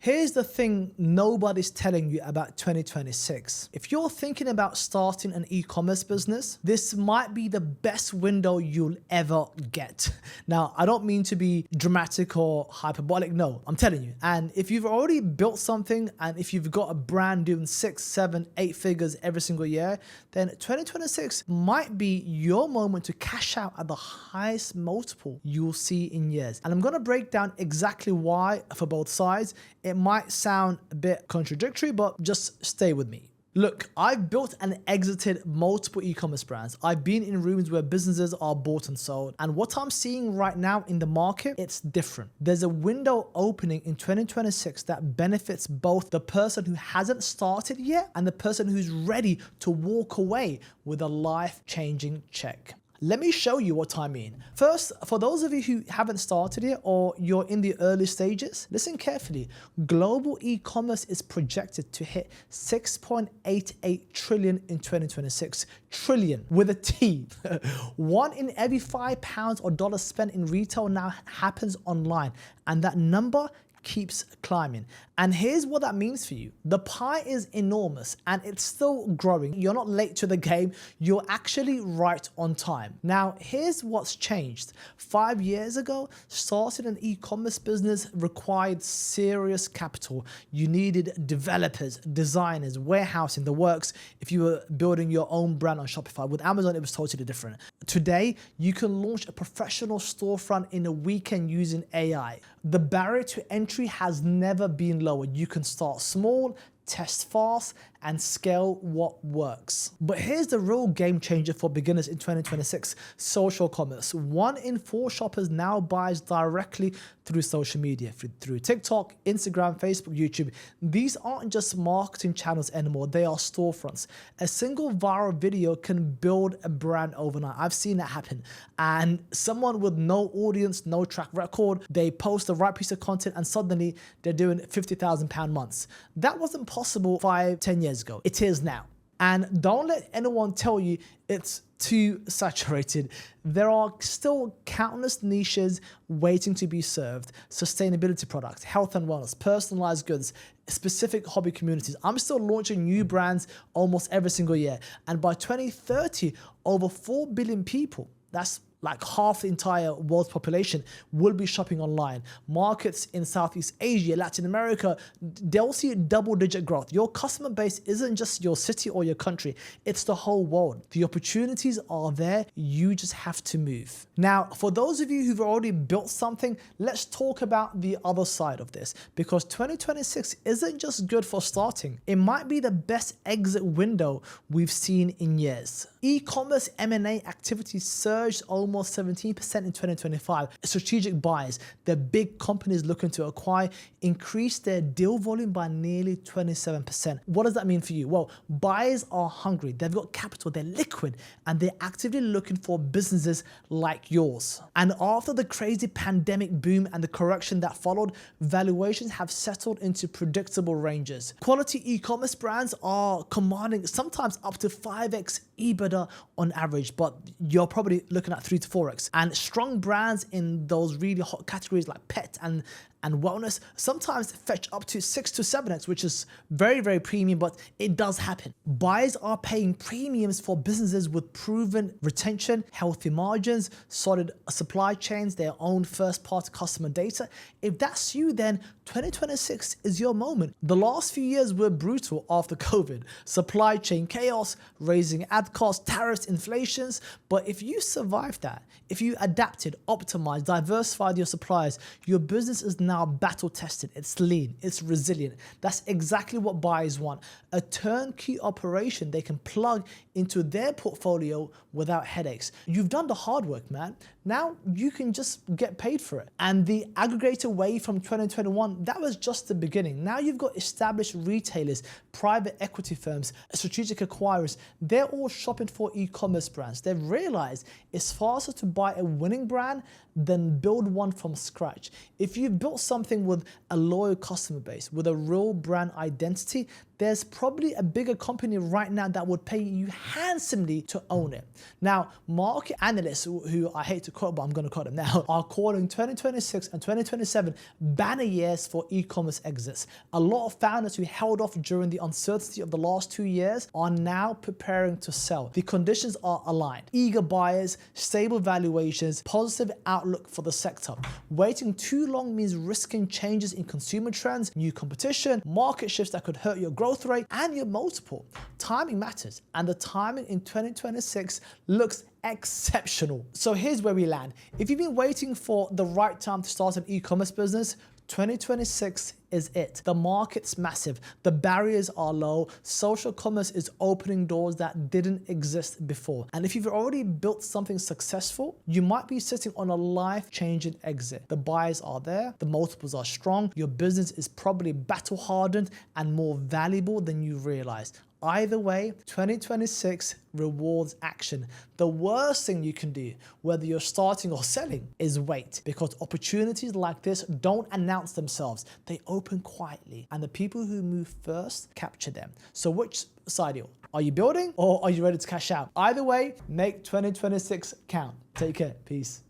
Here's the thing nobody's telling you about 2026. If you're thinking about starting an e-commerce business, this might be the best window you'll ever get. Now, I don't mean to be dramatic or hyperbolic, no, I'm telling you. And if you've already built something and if you've got a brand doing 6, 7, 8 figures every single year, then 2026 might be your moment to cash out at the highest multiple you'll see in years. And I'm gonna break down exactly why for both sides. It might sound a bit contradictory, but just stay with me. Look, I've built and exited multiple e-commerce brands. I've been in rooms where businesses are bought and sold. And what I'm seeing right now in the market, it's different. There's a window opening in 2026 that benefits both the person who hasn't started yet and the person who's ready to walk away with a life-changing check. Let me show you what I mean. First, for those of you who haven't started yet or you're in the early stages, listen carefully. Global e-commerce is projected to hit 6.88 trillion in 2026. Trillion with a T. 1 in every £5 or dollars spent in retail now happens online, and that number keeps climbing. And here's what that means for you. The pie is enormous and it's still growing. You're not late to the game. You're actually right on time. Now, here's what's changed. 5 years ago, starting an e-commerce business required serious capital. You needed developers, designers, warehousing, the works. If you were building your own brand on Shopify, with Amazon, it was totally different. Today, you can launch a professional storefront in a weekend using AI. The barrier to entry has never been lower. You can start small, test fast, and scale what works. But here's the real game changer for beginners in 2026, social commerce. 1 in 4 shoppers now buys directly through social media, through TikTok, Instagram, Facebook, YouTube. These aren't just marketing channels anymore, they are storefronts. A single viral video can build a brand overnight. I've seen that happen. And someone with no audience, no track record, they post the right piece of content and suddenly they're doing £50,000 months. That wasn't possible 5, 10 years ago. It is now. And don't let anyone tell you it's too saturated. There are still countless niches waiting to be served. Sustainability products, health and wellness, personalized goods, specific hobby communities. I'm still launching new brands almost every single year. And by 2030, over 4 billion people, that's like half the entire world's population, will be shopping online. Markets in Southeast Asia, Latin America, they'll see double-digit growth. Your customer base isn't just your city or your country, it's the whole world. The opportunities are there, you just have to move. Now, for those of you who've already built something, let's talk about the other side of this, because 2026 isn't just good for starting. It might be the best exit window we've seen in years. E-commerce M&A activity surged almost 17% in 2025. Strategic buyers, the big companies looking to acquire, increased their deal volume by nearly 27%. What does that mean for you? Well, buyers are hungry, they've got capital, they're liquid, and they're actively looking for businesses like yours. And after the crazy pandemic boom and the correction that followed, valuations have settled into predictable ranges. Quality e-commerce brands are commanding sometimes up to 5x EBITDA on average, but you're probably looking at 3 to 4x. And strong brands in those really hot categories like pet and wellness sometimes fetch up to 6 to 7x, which is very, very premium, but it does happen. Buyers are paying premiums for businesses with proven retention, healthy margins, solid supply chains, their own first-party customer data. If that's you, then 2026 is your moment. The last few years were brutal after COVID. Supply chain chaos, raising ad costs, tariffs, inflations. But if you survived that, if you adapted, optimized, diversified your suppliers, your business is now battle tested, it's lean, it's resilient. That's exactly what buyers want. A turnkey operation they can plug into their portfolio without headaches. You've done the hard work, man. Now you can just get paid for it. And the aggregator wave from 2021, that was just the beginning. Now you've got established retailers, private equity firms, strategic acquirers. They're all shopping for e-commerce brands. They've realized it's faster to buy a winning brand than build one from scratch. If you've built something with a loyal customer base, with a real brand identity, there's probably a bigger company right now that would pay you handsomely to own it. Now, market analysts, who I hate to quote, but I'm going to quote them now, are calling 2026 and 2027 banner years for e-commerce exits. A lot of founders who held off during the uncertainty of the last 2 years are now preparing to sell. The conditions are aligned. Eager buyers, stable valuations, positive outlook for the sector. Waiting too long means risking changes in consumer trends, new competition, market shifts that could hurt your growth rate and your multiple. Timing matters, and the timing in 2026 looks exceptional. So here's where we land. If you've been waiting for the right time to start an e-commerce business, 2026 is it. The market's massive, the barriers are low, social commerce is opening doors that didn't exist before. And if you've already built something successful, you might be sitting on a life-changing exit. The buyers are there, the multiples are strong, your business is probably battle-hardened and more valuable than you realize. Either way, 2026 rewards action. The worst thing you can do, whether you're starting or selling, is wait, because opportunities like this don't announce themselves. They open quietly, and the people who move first capture them. So which side are you building, or are you ready to cash out? Either way, make 2026 count. Take care. Peace.